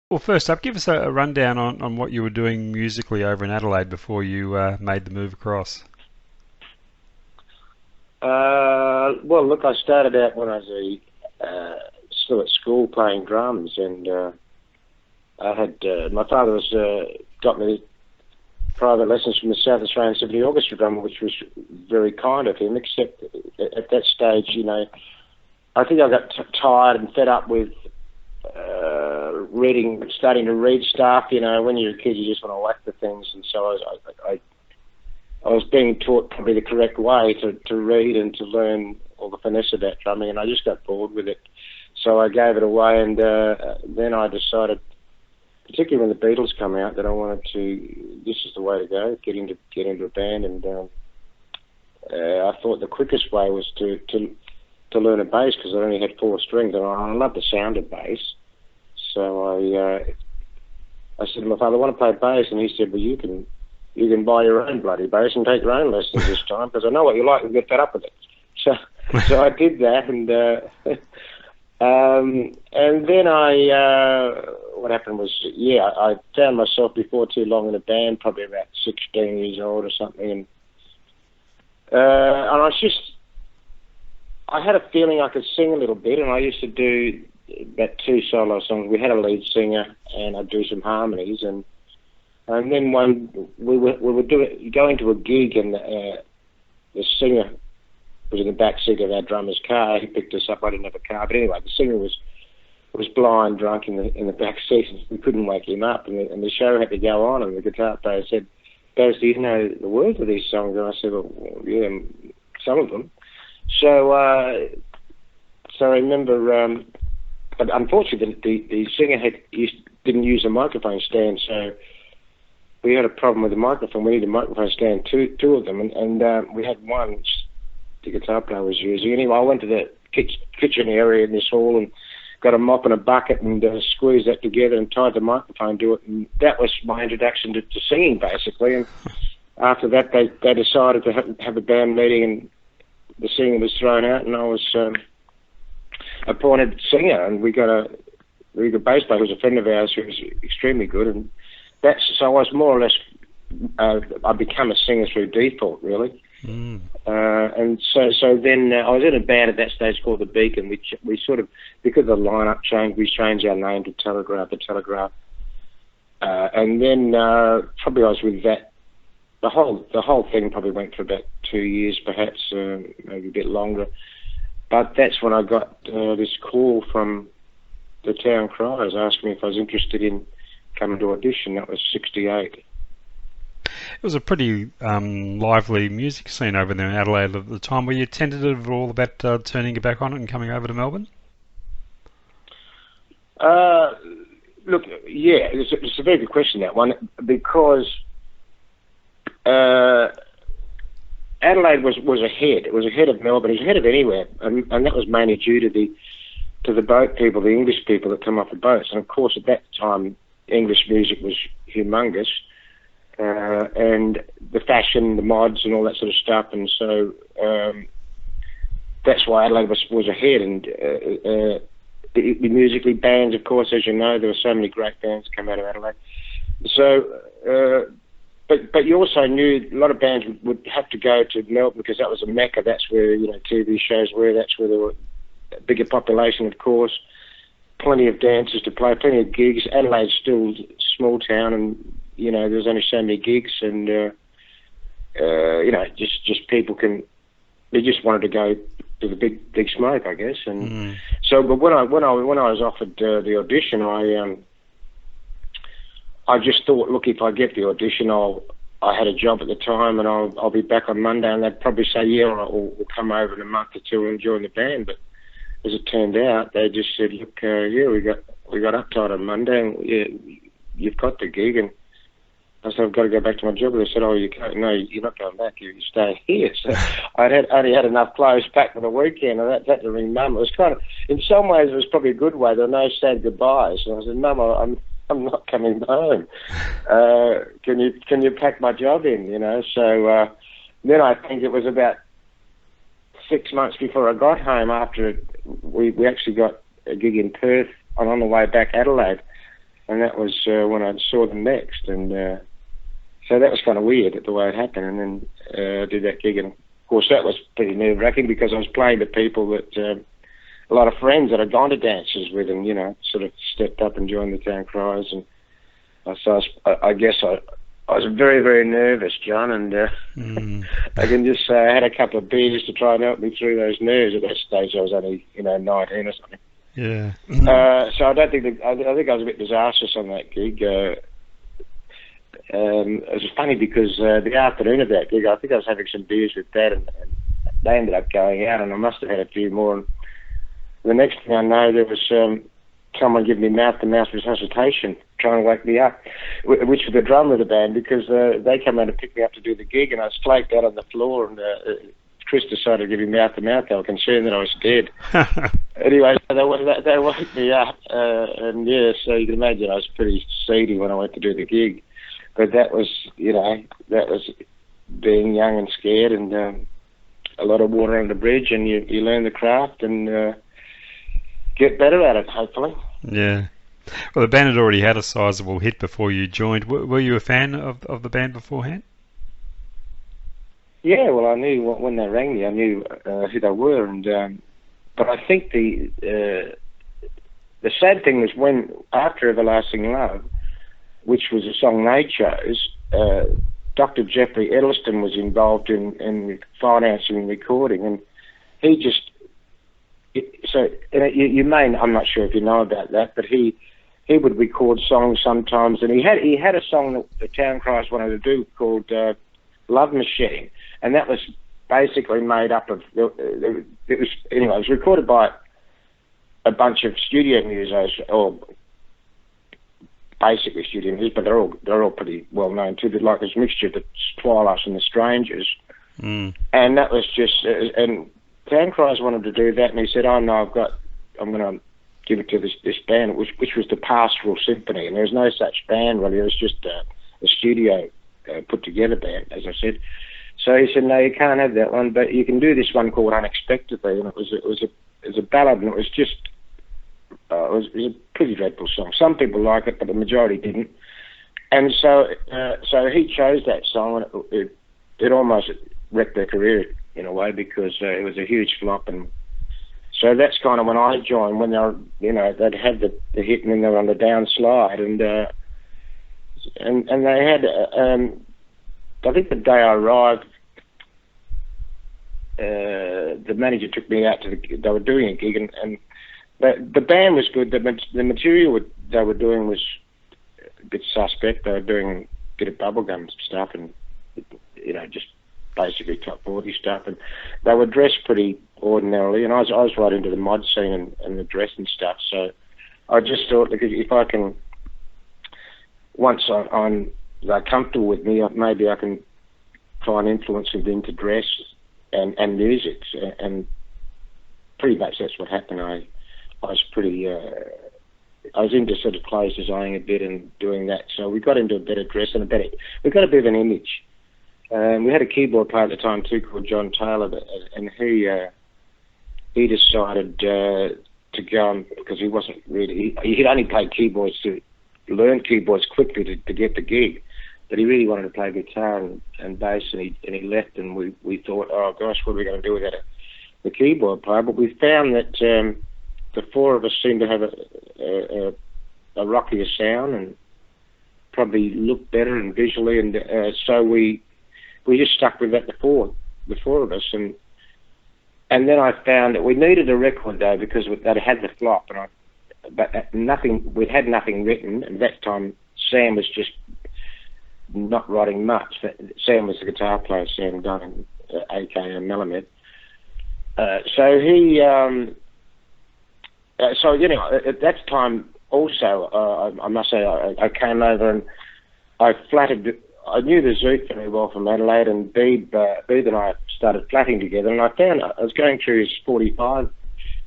Well, first up, give us a rundown on what you were doing musically over in Adelaide before you made the move across. Well, look, I started out when I was still at school playing drums, and I had my father was got me private lessons from the South Australian Symphony Orchestra drummer, which was very kind of him. Except at that stage, I think I got tired and fed up with starting to read stuff. When you're a kid, you just want to whack the things, and so I was being taught probably the correct way to read and to learn all the finesse about drumming, and I just got bored with it. So I gave it away, and then I decided, particularly when the Beatles come out, that I wanted to. This is the way to go. Get into a band, and I thought the quickest way was to learn a bass, because I only had four strings, and I love the sound of bass. So I said to my father, "I want to play bass," and he said, "Well, you can buy your own bloody bass and take your own lessons this time, because I know what you like and get fed up with it." So I did that, and then what happened was, I found myself before too long in a band, probably about 16 years old or something, and I had a feeling I could sing a little bit, and I used to do about two solo songs. We had a lead singer, and I'd do some harmonies, and then we were going to a gig, and the singer was in the back seat of our drummer's car. He picked us up. I didn't have a car, but anyway, the singer was blind, drunk in the back seat, and we couldn't wake him up, and the show had to go on. And the guitar player said, "Baz, do you know the words of these songs?" And I said, "Well, yeah, some of them." So I remember, but unfortunately, the singer didn't use a microphone stand, so we had a problem with the microphone. We needed a microphone stand, two of them, and we had one which the guitar player was using. Anyway, I went to the kitchen area in this hall and got a mop and a bucket and squeezed that together and tied the microphone to it, and that was my introduction to singing, basically. And after that, they decided to have a band meeting, and the singer was thrown out, and I was appointed singer, and we got a bass player who was a friend of ours who was extremely good, and so I was more or less I became a singer through default, really. Mm. And so then I was in a band at that stage called the Beacon. We sort of, because of the lineup change, we changed our name to Telegraph, and then probably I was with that. The whole thing probably went for about 2 years, perhaps, maybe a bit longer. But that's when I got this call from the Town Criers asking me if I was interested in coming to audition. That was 1968. It was a pretty lively music scene over there in Adelaide at the time. Were you tentative at all about turning your back on it and coming over to Melbourne? Look, yeah, it's a very good question, that one, because Adelaide was ahead. It was ahead of Melbourne. It was ahead of anywhere, and that was mainly due to the boat people, the English people that come off the boats. And of course, at that time, English music was humongous, and the fashion, the mods, and all that sort of stuff. And so that's why Adelaide was ahead. And the musically, bands, of course, as you know, there were so many great bands come out of Adelaide. So. But you also knew a lot of bands would have to go to Melbourne because that was a mecca. That's where TV shows were. That's where there were a bigger population, of course. Plenty of dances to play, plenty of gigs. Adelaide's still a small town, and there's only so many gigs, and just people they just wanted to go to the big smoke, I guess. And so, but when I was offered the audition, I just thought, look, if I get the audition, I had a job at the time, and I'll be back on Monday, and they'd probably say, yeah, or we'll come over in a month or two and join the band. But as it turned out, they just said, look, we got uptight on Monday, and you've got the gig. And I said, I've got to go back to my job. And they said, oh, you can't. No, you're not going back. You're staying here. So only had enough clothes packed for the weekend, and that had to ring Mum. It was kind of, in some ways, it was probably a good way. There were no sad goodbyes. And I said, Mum, I'm not coming home. Can you pack my job in? So then I think it was about 6 months before I got home. After we actually got a gig in Perth, and on the way back Adelaide, and that was when I saw them next, and so that was kind of weird the way it happened. And then I did that gig, and of course that was pretty nerve-wracking because I was playing to people that a lot of friends that I'd gone to dances with, and sort of stepped up and joined the Town Criers, and so I guess I was very, very nervous, John, and I can just say I had a couple of beers to try and help me through those nerves. At that stage, I was only 19 or something. Yeah. So I don't think I think I was a bit disastrous on that gig. It was funny because the afternoon of that gig, I think I was having some beers with Dad, and they ended up going out, and I must have had a few more. And the next thing I know, there was someone giving me mouth-to-mouth resuscitation, trying to wake me up, which was the drummer of the band, because they came out to pick me up to do the gig, and I was flaked out on the floor, and Chris decided to give me mouth-to-mouth. They were concerned that I was dead. Anyway, so they woke me up, and yeah, so you can imagine I was pretty seedy when I went to do the gig. But that was, that was being young and scared, and a lot of water under the bridge, and you learn the craft and get better at it, hopefully. Yeah. Well, the band had already had a sizable hit before you joined. Were you a fan of the band beforehand? Yeah, well, I knew when they rang me, I knew who they were, and but I think the sad thing was when after Everlasting Love, which was a song they chose, Dr. Jeffrey Edelston was involved in financing and recording, and he just you may, I'm not sure if you know about that, but he would record songs sometimes, and he had a song that the Town Criers wanted to do called Love Machine, and that was basically made up of it was recorded by a bunch of studio musicians, or basically studio musicians, but they're all pretty well known too. They're like this mixture of the Twilight and the Strangers, and that was just and Town Criers wanted to do that, and he said, "Oh no, I'm going to give it to this band," which was the Pastoral Symphony, and there was no such band really. It was just a studio put together band, as I said. So he said, "No, you can't have that one, but you can do this one called Unexpectedly," and it was a ballad, and it was just it was a pretty dreadful song. Some people like it, but the majority didn't. And so he chose that song, and it almost wrecked their career in a way, because it was a huge flop. And so that's kind of when I joined, when they were, they'd had the hit, and then they were on the downslide, and they had I think the day I arrived, the manager took me out to they were doing a gig, and the band was good. The material they were doing was a bit suspect. They were doing a bit of bubblegum stuff, and just basically top 40 stuff, and they were dressed pretty ordinarily, and I was right into the mod scene and the dress and stuff. So I just thought, look, if I can, once they're comfortable with me, maybe I can try and influence them into dress and music, and pretty much that's what happened. I was pretty, I was into sort of clothes designing a bit and doing that, so we got into a better dress and we got a bit of an image. We had a keyboard player at the time too called John Taylor, and he decided to go on, because he wasn't really, he'd only played keyboards to learn keyboards quickly to get the gig, but he really wanted to play guitar and bass, and he left, and we thought, oh gosh, what are we going to do without the keyboard player? But we found that the four of us seemed to have a rockier sound and probably looked better and visually, and so we just stuck with that, the four of us, and then I found that we needed a record though, because that had the flop, but we'd had nothing written, and that time Sam was just not writing much. Sam was the guitar player, Sam Dunn, aka Melamed. So he, at that time also, I must say, I came over and I knew the Zoot very well from Adelaide, and Beeb and I started flatting together, and I was going through his 45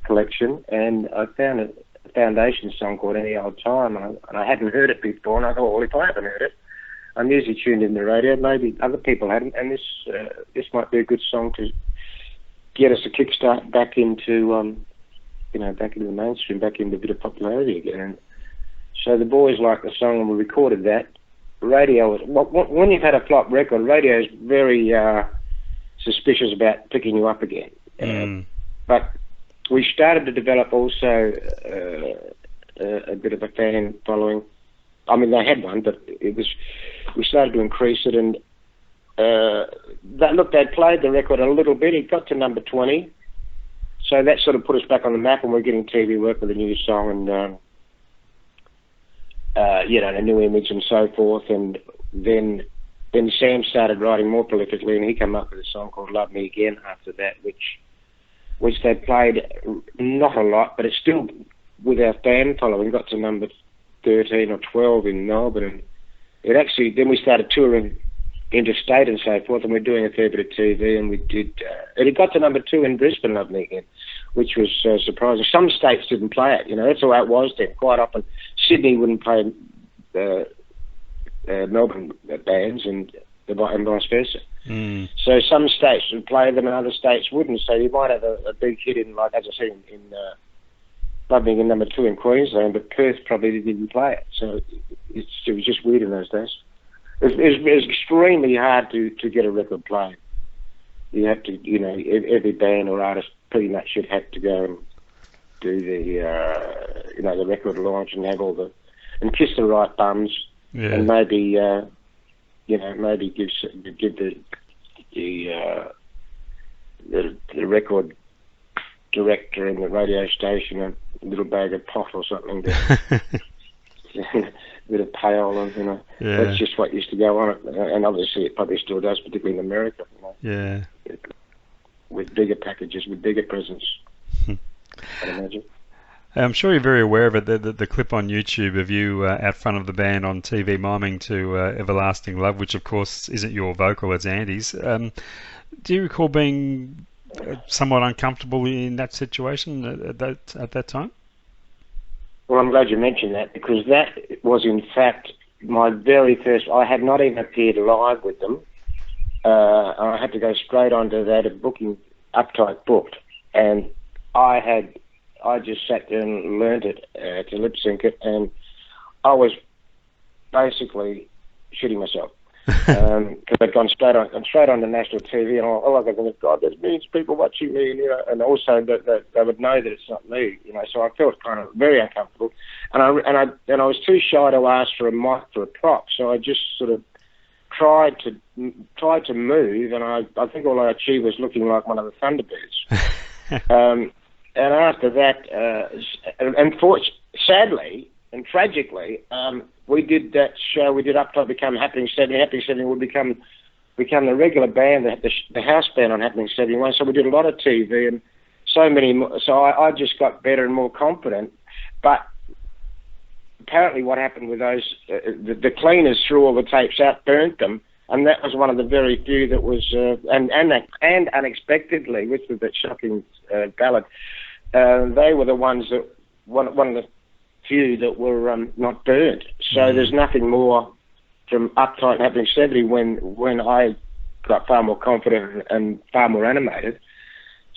collection, and I found a Foundation song called Any Old Time, and I hadn't heard it before, and I thought, well, if I haven't heard it, I'm usually tuned in the radio, maybe other people hadn't, and this might be a good song to get us a kickstart back into, back into the mainstream, back into a bit of popularity again. And So the boys liked the song, and we recorded that. Radio was, when you've had a flop record, radio is very suspicious about picking you up again. But we started to develop also a bit of a fan following. I mean, they had one, but we started to increase it, and they played the record a little bit. It got to number 20, so that sort of put us back on the map, and we're getting TV work with a new song and a new image and so forth. And then Sam started writing more prolifically, and he came up with a song called "Love Me Again" after that, which they played not a lot, but it's still with our fan following got to number 13 or 12 in Melbourne. And it actually, then we started touring interstate and so forth, and we're doing a fair bit of TV, and we did, and it got to number 2 in Brisbane, "Love Me Again," which was surprising. Some states didn't play it, that's the way it was then. Quite often, Sydney wouldn't play Melbourne bands, and vice versa. So some states would play them and other states wouldn't. So you might have a big hit in, like, as I said, in Love Me Again number 2 in Queensland, but Perth probably didn't play it. So it was just weird in those days. It was extremely hard to get a record played. You have to, every band or artist pretty much should have to go and do the record launch and have and kiss the right bums, and maybe maybe give the record director and the radio station a little bag of pot or something to a bit of payola, That's just what used to go on, and obviously it probably still does, particularly in America. With bigger packages, with bigger presents, I'd imagine. I'm sure you're very aware of it. The clip on YouTube of you out front of the band on TV miming to "Everlasting Love," which of course isn't your vocal, it's Andy's. Do you recall being somewhat uncomfortable in that situation at that time? Well, I'm glad you mentioned that, because that was in fact my very first. I had not even appeared live with them. I had to go straight onto that booking, Uptight booked, and I just sat there and learnt it to lip sync it, and I was basically shitting myself because I'd gone straight on the national TV, and all I was God, there's millions of people watching me, and also that they would know that it's not me, So I felt kind of very uncomfortable, and I was too shy to ask for a mic for a prop, so I just sort of tried to move, and I think all I achieved was looking like one of the Thunderbirds. And after that, sadly and tragically, we did that show. We did Uptight become Happening 70. Happening 70 would become the regular band, the house band on Happening 71. So we did a lot of TV and so many more. So I just got better and more confident. But apparently, what happened with those, the cleaners threw all the tapes out, burnt them, and that was one of the very few that was, and unexpectedly, which was that shocking ballad. They were the ones that one of the few that were not burnt. So there's nothing more from Uptight and Happening 70 when I got far more confident and far more animated.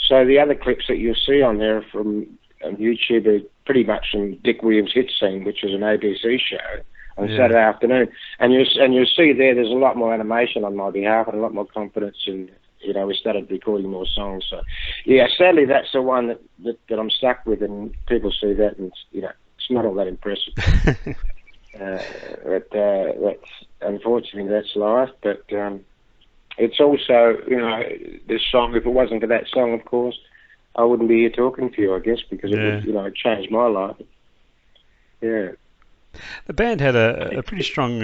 So the other clips that you'll see on there from YouTube are pretty much from Dick Williams' Hit Scene, which was an ABC show on Saturday afternoon. And you'll see there's a lot more animation on my behalf and a lot more confidence, and we started recording more songs. So sadly that's the one that I'm stuck with, and people see that, and it's not all that impressive. That's unfortunately that's life, but it's also this song. If it wasn't for that song, of course, I wouldn't be here talking to you, I guess, because it would, it changed my life. Yeah. The band had a pretty strong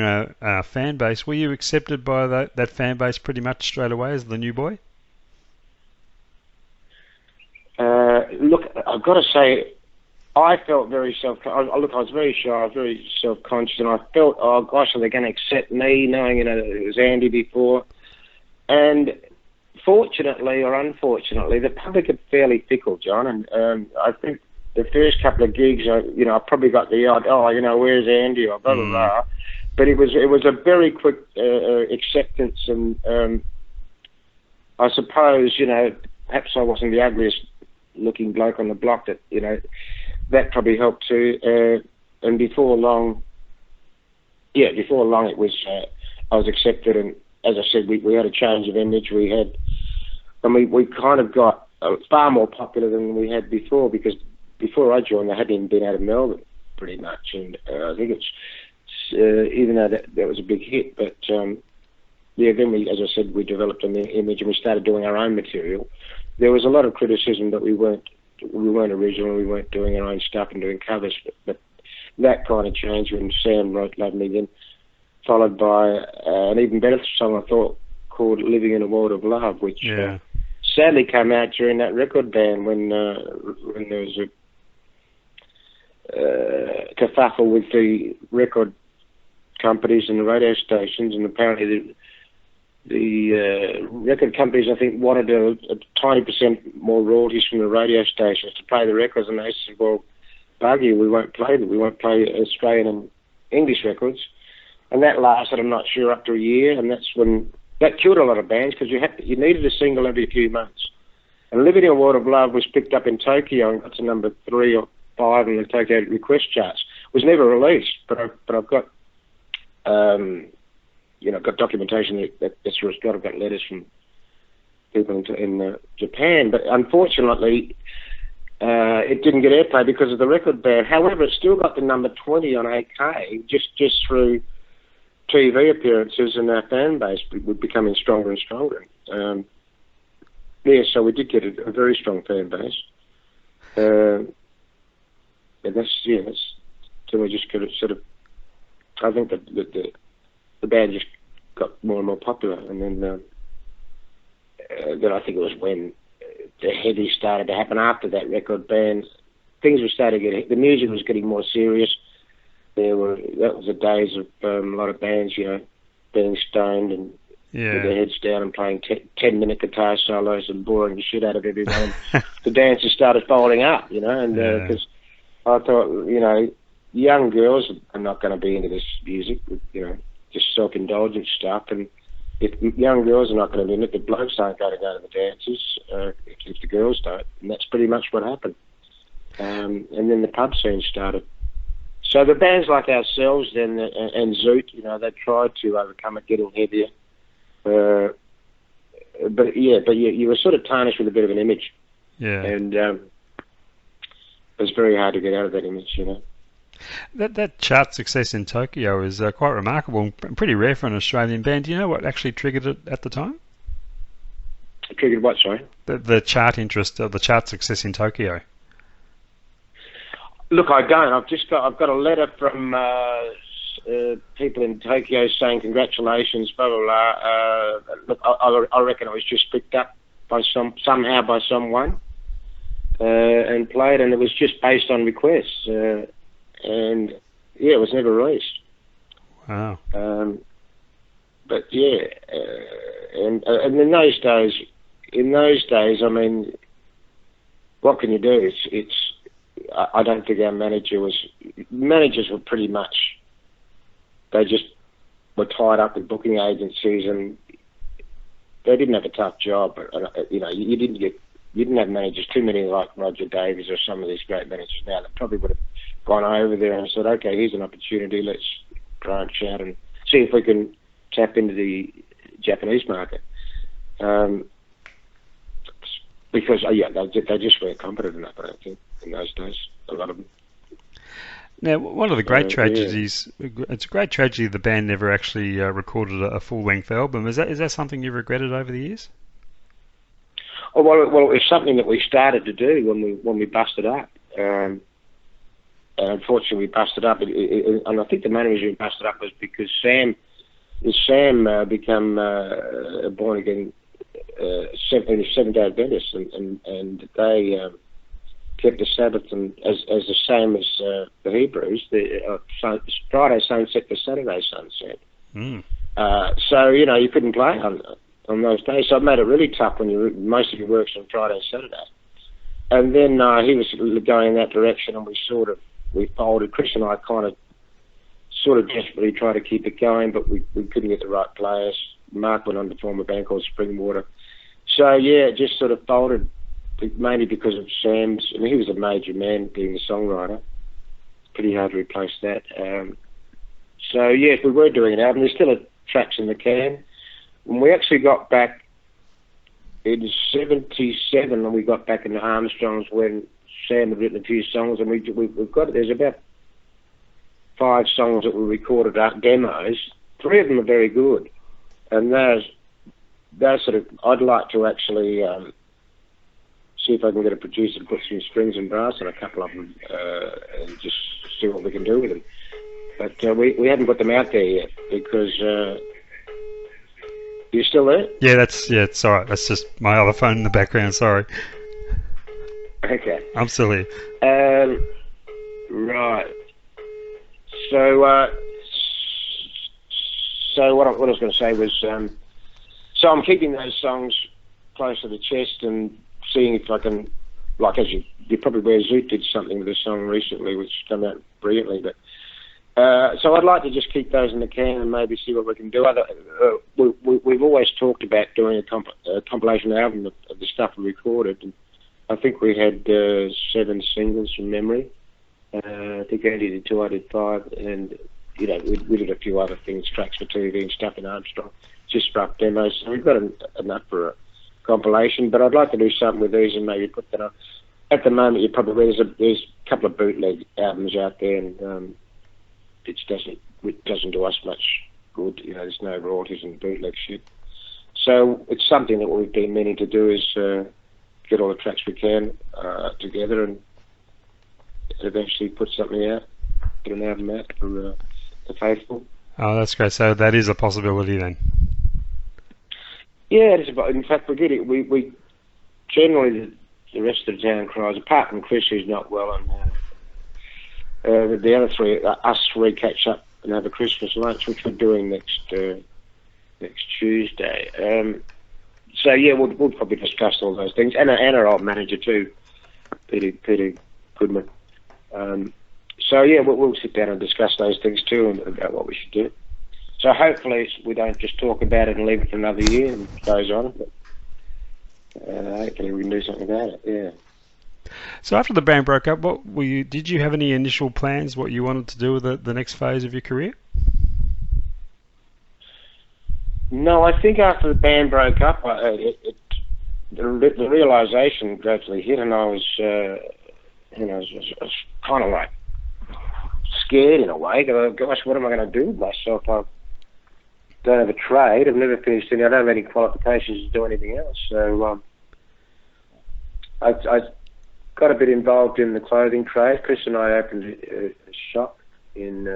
fan base. Were you accepted by that fan base pretty much straight away as the new boy? Look, I've got to say, I felt very I was very shy, I was very self-conscious, and I felt, oh gosh, are they going to accept me, knowing it was Andy before? And fortunately or unfortunately, the public are fairly fickle, John, and I think the first couple of gigs, I probably got the odd, where's Andy, or blah, blah, blah. But it was a very quick acceptance, and I suppose, perhaps I wasn't the ugliest looking bloke on the block, that probably helped too. and before long, it was I was accepted, and as I said, we had a change of image. We kind of got far more popular than we had before, because before I joined, they hadn't even been out of Melbourne pretty much, and I think it's even though that was a big hit, but then we, as I said, we developed an image and we started doing our own material. There was a lot of criticism that we weren't original, we weren't doing our own stuff and doing covers, but that kind of changed when Sam wrote Love Me Then, followed by an even better song, I thought, called Living in a World of Love, which sadly came out during that record ban when there was a kerfuffle with the record companies and the radio stations, and apparently the record companies, I think, wanted a tiny % more royalties from the radio stations to play the records, and they said, well, bug you, we won't play them. We won't play Australian and English records. And that lasted, I'm not sure, up to a year, and that killed a lot of bands, because you needed a single every few months. And Living in a World of Love was picked up in Tokyo and got to number 3 or 5 in the Tokyo request charts. It was never released, but I've got got documentation that's got. I've got letters from people in Japan, but unfortunately, it didn't get airplay because of the record ban. However, it still got the number 20 on AK just through TV appearances, and our fan base was becoming stronger and stronger. So we did get a very strong fan base. And so we just could sort of, I think that the band just got more and more popular, and then I think it was when the heavy started to happen after that record ban. Things were starting to the music was getting more serious. That was the days of a lot of bands, being stoned and with their heads down and playing 10-minute guitar solos and boring the shit out of everyone. The dancers started folding up, and because I thought, young girls are not going to be into this music, just self-indulgent stuff, and if young girls are not going to be in it, the blokes aren't going to go to the dances if the girls don't, and that's pretty much what happened. And then the pub scene started. So the bands like ourselves then and Zoot, they tried to overcome it, getting heavier. But you were sort of tarnished with a bit of an image. Yeah. And it was very hard to get out of that image, That chart success in Tokyo is quite remarkable and pretty rare for an Australian band. Do you know what actually triggered it at the time? Triggered what, sorry? The chart interest, the chart success in Tokyo. Look, I don't. I've got a letter from people in Tokyo saying congratulations, blah blah blah. Look, I reckon it was just picked up by somehow by someone and played, and it was just based on requests, and it was never released. Wow. But and in those days, I mean, what can you do? I don't think our managers were pretty much, they just were tied up with booking agencies, and they didn't have a tough job. You didn't have managers, too many like Roger Davies or some of these great managers now that probably would have gone over there and said, okay, here's an opportunity, let's branch out and see if we can tap into the Japanese market. Because they just weren't competent enough, I don't think, in those days, a lot of them. Now, one of the great tragedies, it's a great tragedy the band never actually recorded a full-length album. Is that something you've regretted over the years? Oh, well, it was something that we started to do when we busted up. And unfortunately, we busted up. And I think the main reason we busted up was because Sam became a born-again Seventh-day Adventist, and they kept the Sabbath and as the same as the Hebrews, the Friday sunset to Saturday sunset. So you couldn't play on those days. So it made it really tough when most of your work's on Friday and Saturday. And then he was going in that direction, and we folded. Chris and I kind of sort of desperately tried to keep it going, but we couldn't get the right players. Mark went on to form a band called Springwater. So it just sort of folded, mainly because of Sam's. I mean, he was a major man being the songwriter, pretty hard to replace that. So yes, we were doing an album. There's still tracks in the can. When we actually got back in '77, and we got back into Armstrong's when Sam had written a few songs, and we've got, there's about 5 songs that we recorded demos. 3 of them are very good, and those sort of, I'd like to actually see if I can get a producer to put some strings and brass on a couple of them, and just see what we can do with them. But we haven't got them out there yet because. You still there? Yeah, it's all right. That's just my other phone in the background. Sorry. Okay. I'm still here. Right. So what I was going to say was, so I'm keeping those songs close to the chest and seeing if I can, like, as you probably aware, Zoot did something with a song recently which came out brilliantly, but so I'd like to just keep those in the can and maybe see what we can do. We've always talked about doing a compilation album of the stuff we recorded, and I think we had 7 singles from memory. I think Andy did 2, I did 5, and we did a few other things, tracks for TV and stuff in Armstrong, just rough demos. So we've got enough for a compilation, but I'd like to do something with these and maybe put that on. At the moment, you probably there's a couple of bootleg albums out there, and it doesn't do us much good. There's no royalties and bootleg shit. So it's something that we've been meaning to do is get all the tracks we can together and eventually put something out, put an album out for the faithful. Oh, that's great. So that is a possibility then. Yeah, it is. In fact, we did it. We generally the rest of the Town Criers, apart from Chris, who's not well, and the other 3, us 3 catch up and have a Christmas lunch, which we're doing next Tuesday. So yeah, we'll probably discuss all those things, and our old manager too, Peter Goodman. So yeah, we'll sit down and discuss those things too, and about what we should do. So hopefully we don't just talk about it and leave it for another year and it goes on, but hopefully we can do something about it. Yeah. So after the band broke up, did you have any initial plans what you wanted to do with the next phase of your career? No, I think after the band broke up, the realization gradually hit, and I was, I was kind of like scared in a way. Gosh, what am I going to do with myself? I don't have a trade. I've never finished any. I don't have any qualifications to do anything else. So I got a bit involved in the clothing trade. Chris and I opened a shop in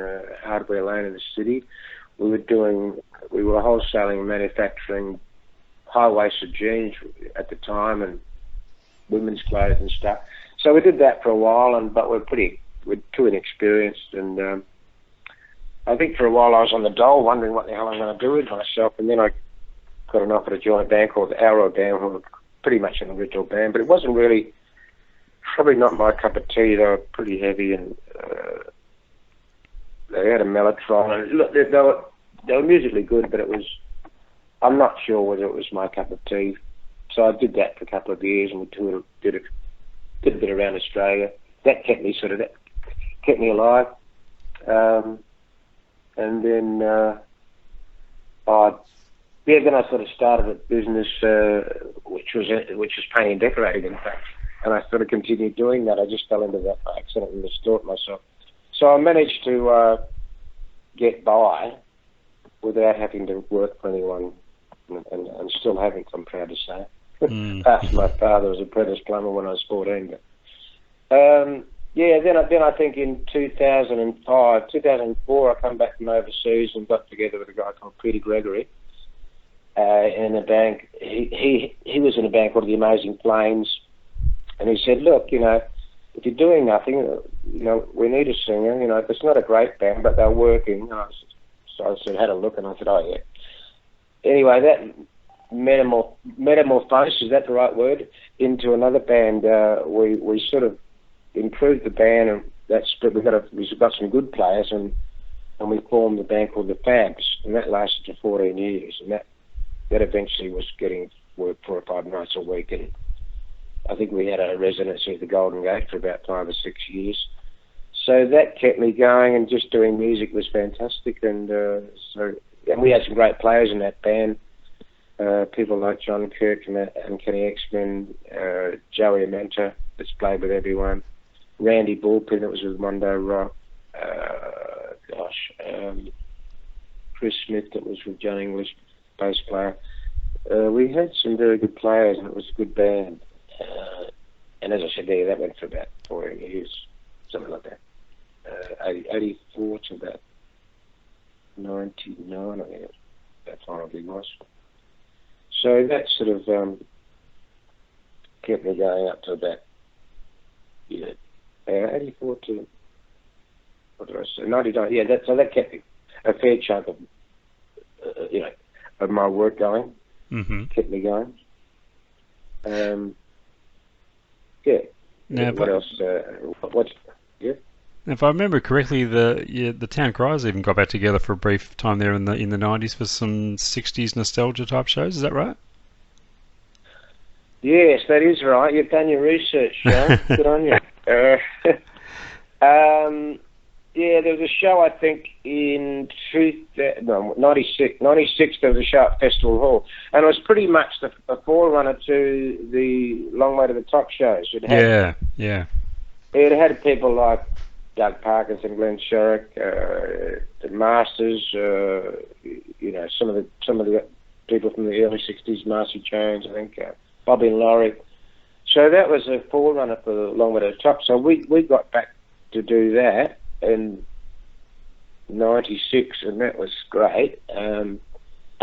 Hardware Lane in the city. We were wholesaling and manufacturing high-waisted jeans at the time and women's clothes and stuff. So we did that for a while, but we're too inexperienced. And I think for a while I was on the dole wondering what the hell I'm going to do with myself. And then I got an offer to join a band called the Arrow Band, who were pretty much an original band, but it wasn't really, probably not my cup of tea. They were pretty heavy and they had a mellotron. And look, they were musically good, but I'm not sure whether it was my cup of tea. So I did that for a couple of years, and we did a bit around Australia. That kept me alive. And then then I sort of started a business which was painting and decorating, in fact. And I sort of continued doing that. I just fell into that by accident and distorted myself. So I managed to get by without having to work for anyone, and still haven't, I'm proud to say. After my father was an apprentice plumber when I was 14. But, then I think in 2004, I come back from overseas and got together with a guy called Peter Gregory in a band. He was in a band called The Amazing Flames, and he said, look, if you're doing nothing, we need a singer. It's not a great band, but they're working. So I said, had a look, and I said, oh yeah. Anyway, that metamorphosis, is that the right word, into another band. We sort of improved the band, and we've got some good players, and we formed a band called the Fabs, and that lasted for 14 years, and that eventually was getting work 4 or 5 nights a week, and I think we had a residency at the Golden Gate for about 5 or 6 years. So that kept me going, and just doing music was fantastic. And and we had some great players in that band. People like John Kirk and Kenny Exman, Joey Amenta, that's played with everyone, Randy Bullpin, that was with Mondo Rock, Chris Smith, that was with John English, bass player. We had some very good players, and it was a good band. And as I said there, that went for about 14 years, something like that. 84 to about 99, I think that probably was. So that sort of kept me going up to about 84 to, what did I say, 99. Yeah, so that kept me a fair chunk of of my work going. Mm-hmm. Kept me going. Now, what else? if I remember correctly, the Town Criers even got back together for a brief time there in the 90s for some 60s nostalgia type shows. Is that right? Yes, that is right. You've done your research, Sean. Good on you. There was a show, I think, in 96. 96, there was a show at Festival Hall. And it was pretty much the forerunner to the Long Way to the Top shows. It had people like Doug Parkinson, Glenn Sherrick, the Masters, some of the people from the early 60s, Marcy Jones, I think, Bobby and Laurie. So that was a forerunner for the Long Way to the Top. So we got back to do that in 96, and that was great. And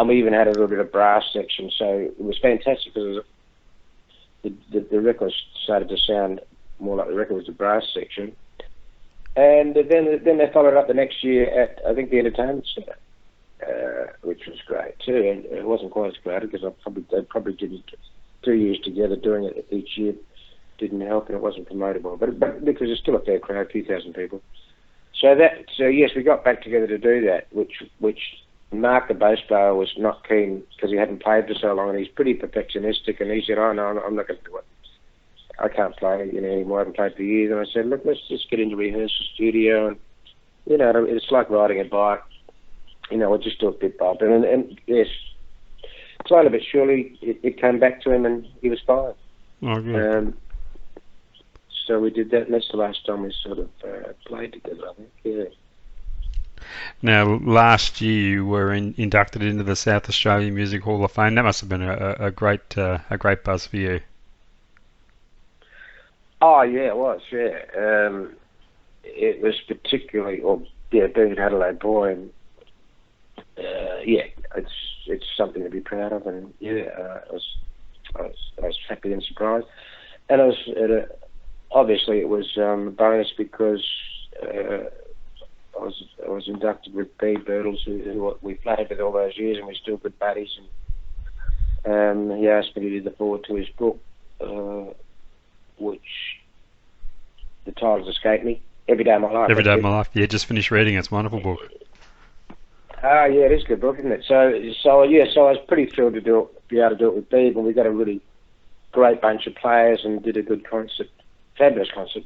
we even had a little bit of brass section, so it was fantastic because the records started to sound more like the record was the brass section. And then they followed up the next year at, I think, the Entertainment Centre, which was great too. And it wasn't quite as crowded because they probably didn't 2 years together doing it each year didn't help, and it wasn't promotable. But because there's still a fair crowd, 2,000 people. So yes, we got back together to do that, which Mark, the bass player, was not keen because he hadn't played for so long, and he's pretty perfectionistic. And he said, "Oh no, I'm not going to do it. I can't play anymore. I haven't played for years." And I said, "Look, let's just get into rehearsal studio, and it's like riding a bike. We'll just do it bit by bit." And yes, slowly but surely, it came back to him, and he was fine. Oh, good. So we did that, and that's the last time we sort of played together, I think. Yeah. Now, last year you were inducted into the South Australian Music Hall of Fame. That must have been a great buzz for you. Oh yeah, it was. Yeah, it was particularly, being an Adelaide boy, and it's something to be proud of, and I was happy and surprised, and obviously it was a bonus because I was inducted with B. Birtles, who we played with all those years, and we're still good buddies. And he asked me to do the foreword to his book, which the title's escaped me. Every Day of My Life. Every Day of My Life. Yeah, just finished reading. It's a wonderful book. Yeah, it is a good book, isn't it? So I was pretty thrilled to be able to do it with Beeb, and we got a really great bunch of players and did a good concert, fabulous concert.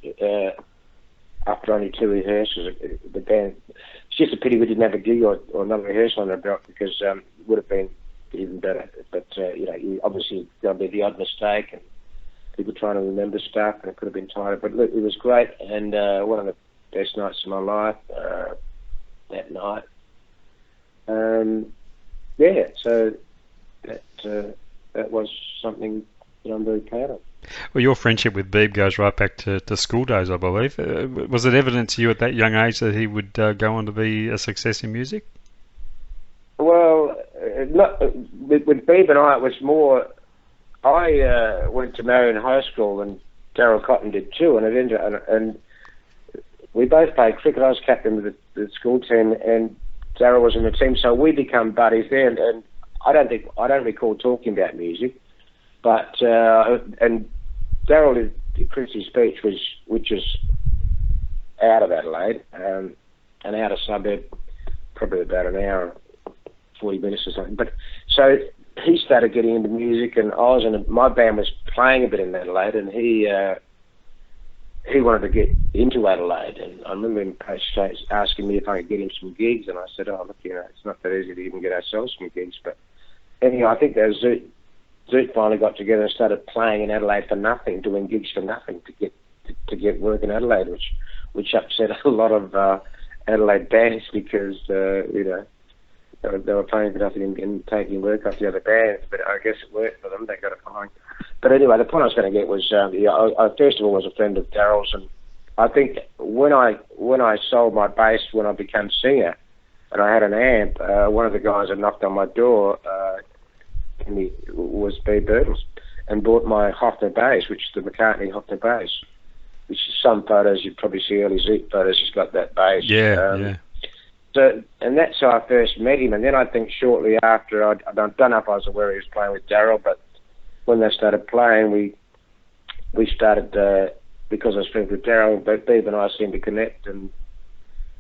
After only 2 rehearsals, the band. It's just a pity we didn't have a gig or another rehearsal on our belt, because it would have been even better. But you obviously there'll be the odd mistake and people trying to remember stuff, and it could have been tighter. But look, it was great, and one of the best nights of my life that night. So that was something that I'm very proud of. Well, your friendship with Beeb goes right back to school days, I believe. Was it evident to you at that young age that he would go on to be a success in music? Well, with Beeb and I, it was more. I went to Marion High School, and Darryl Cotton did too, and we both played cricket. I was captain of the school team, and Darryl was in the team, so we become buddies there. And I don't recall talking about music, but and Darryl did Chrissy's Speech, which is out of Adelaide, an outer suburb, probably about an hour, 40 minutes or something. But so he started getting into music, and my band was playing a bit in Adelaide, and he he wanted to get into Adelaide, and I remember him asking me if I could get him some gigs, and I said, "Oh, look, it's not that easy to even get ourselves some gigs." But anyway, I think those Zoot finally got together and started playing in Adelaide for nothing, doing gigs for nothing to get work in Adelaide, which upset a lot of Adelaide bands because they were paying for nothing and taking work off the other bands. But I guess it worked for them; they got it fine. But anyway, the point I was going to get was, I first of all was a friend of Daryl's, and I think when I sold my bass, when I became singer, and I had an amp, one of the guys that knocked on my door was B. Birtles, and bought my Hofner bass, which is the McCartney Hofner bass, which is some photos you'd probably see early Zoot photos. He's got that bass. Yeah. So, and that's how I first met him. And then I think shortly after, I don't know if I was aware he was playing with Daryl, but when they started playing, we started, because I was friends with Daryl, both Beeb and I seemed to connect and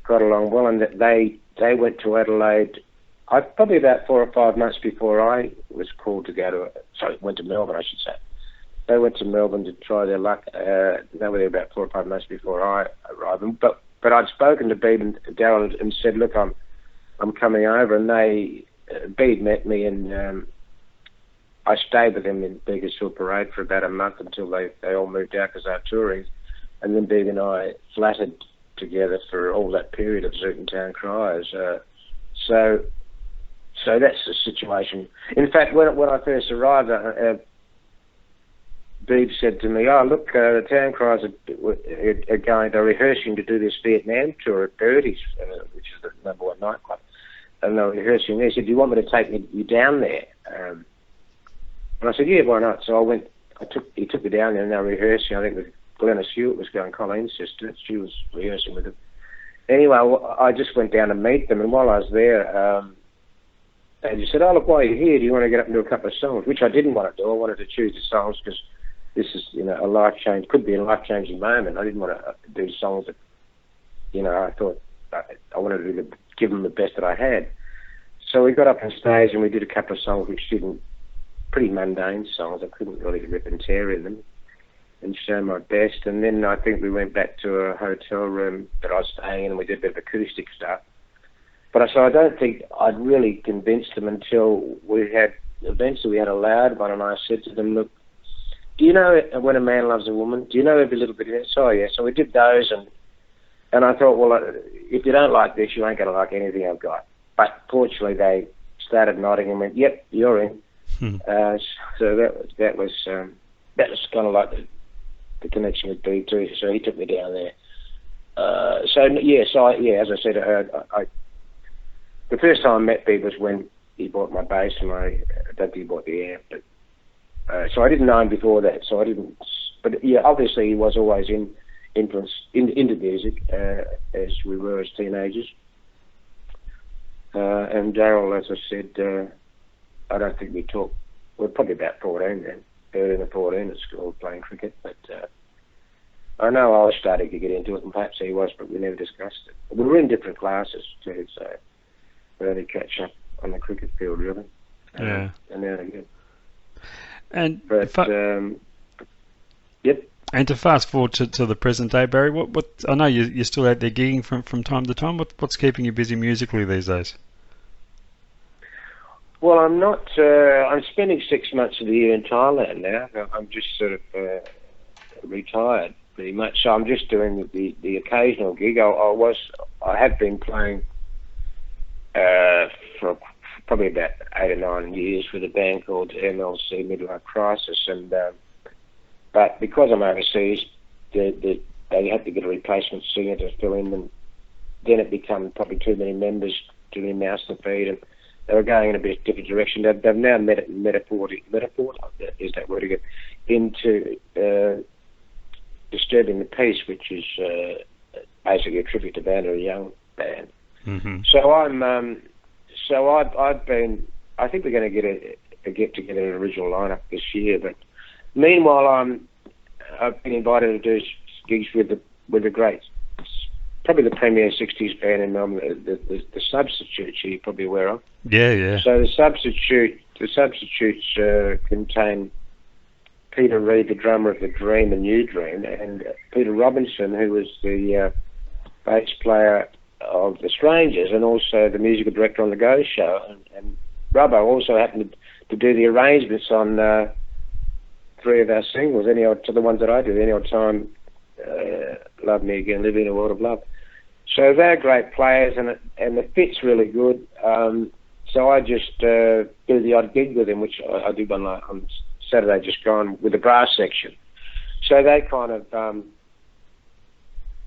got along well. And they went to Adelaide, probably about 4 or 5 months before I was called to went to Melbourne, I should say. They went to Melbourne to try their luck. They were there about 4 or 5 months before I arrived. But I'd spoken to Beeb and Daryl and said, look, I'm coming over, and Beeb met me, and I stayed with them in Beggars Hill Parade for about a month until they all moved out because they were touring, and then Beeb and I flattered together for all that period of Zoot and Town Criers. So that's the situation. In fact, when I first arrived, Beeb said to me, "Oh, look, the Town Criers are rehearsing to do this Vietnam tour at Birdie's, which is the #1 nightclub, and they're rehearsing there." He said, "Do you want me to take you down there?" And I said, "Yeah, why not?" So I went. He took me down there, and they were rehearsing. I think with Glenna Stewart was going, Colleen's sister. She was rehearsing with them. Anyway, I just went down to meet them, and while I was there, they just said, "Oh, look, while you're here, do you want to get up and do a couple of songs?" Which I didn't want to do. I wanted to choose the songs because this is, could be a life-changing moment. I didn't want to do songs that, I thought I wanted to give them the best that I had. So we got up on stage and we did a couple of songs which didn't, pretty mundane songs. I couldn't really rip and tear in them and show my best. And then I think we went back to a hotel room that I was staying in, and we did a bit of acoustic stuff. But I don't think I'd really convinced them until eventually we had a loud one, and I said to them, "Look, do you know When a Man Loves a Woman? Do you know every little bit of it?" "Oh, yeah." So we did those, and I thought, well, if you don't like this, you ain't going to like anything I've got. But fortunately, they started nodding and went, "Yep, you're in." So that was kind of like the connection with B too. So he took me down there. As I said, the first time I met B was when he bought my bass, and I don't think he bought the amp, but. So I didn't know him before that, so I didn't. But yeah, obviously he was always influenced into music as we were as teenagers. And Daryl, as I said, I don't think we talked. We're probably about 14 then, 13 or 14 at school playing cricket. But I know I was starting to get into it, and perhaps he was, but we never discussed it. We were in different classes too, so we only catch up on the cricket field really. Yeah. And now and again. Yep. And to fast forward to the present day, Barry, what I know you're still out there gigging from time to time. What's keeping you busy musically these days? Well, I'm not. I'm spending 6 months of the year in Thailand now. I'm just sort of retired pretty much. So I'm just doing the occasional gig. I have been playing for probably about 8 or 9 years with a band called MLC Midlife Crisis, and but because I'm overseas, they had to get a replacement singer to fill in, and then it became probably too many members, too many mouths to feed, and they were going in a bit different direction. They've now metaphor is that word again, into Disturbing the Peace, which is basically a tribute to Van, a young band. Mm-hmm. So I've been. I think we're going to get together an original lineup this year. But meanwhile, I've been invited to do gigs with the great, probably the premier '60s band in Melbourne, the Substitutes. You're probably aware of. Yeah. So the Substitutes contain Peter Reid, the drummer of the Dream and New Dream, and Peter Robinson, who was the bass player of the Strangers and also the musical director on the Go Show, and Robbo also happened to do the arrangements on 3 of our singles, to the ones that I do, Any Old Time, Love Me Again, Live in a World of Love. So they're great players, and the fit's really good. So I just do the odd gig with them, which I did one on Saturday just gone with the brass section. So they kind of,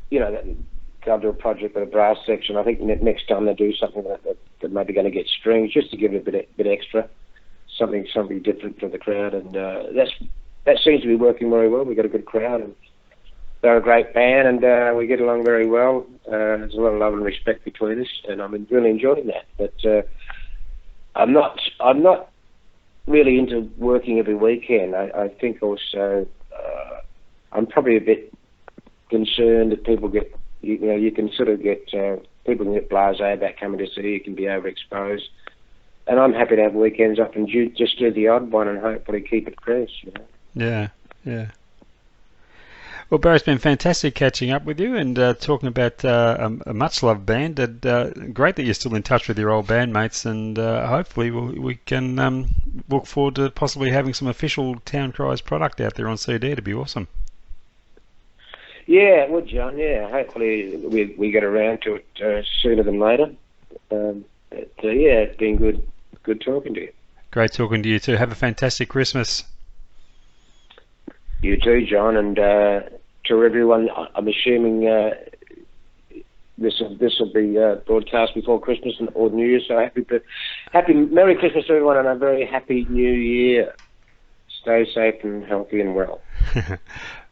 they'll do a project with a brass section. I think next time they do something that maybe going to get strings, just to give it a bit extra, something different for the crowd. And that seems to be working very well. We've got a good crowd, and they're a great band, and we get along very well. There's a lot of love and respect between us, and I'm really enjoying that. But I'm not really into working every weekend. I think also I'm probably a bit concerned that people get, you can sort of get, people can get blasé about coming to see you, can be overexposed. And I'm happy to have weekends off and just do the odd one and hopefully keep it fresh, Yeah. Well, Barry, it's been fantastic catching up with you and talking about a much-loved band. And great that you're still in touch with your old bandmates, and hopefully we can look forward to possibly having some official Town Criers product out there on CD. It'd be awesome. Yeah, it would, John. Yeah, hopefully we get around to it sooner than later. It's been good talking to you. Great talking to you too. Have a fantastic Christmas. You too, John, and to everyone. I'm assuming this will be broadcast before Christmas or New Year. So happy Merry Christmas to everyone, and a very happy New Year. Stay safe and healthy and well.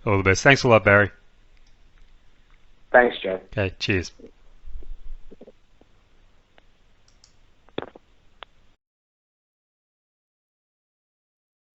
All the best. Thanks a lot, Barry. Thanks, Joe. Okay, cheers.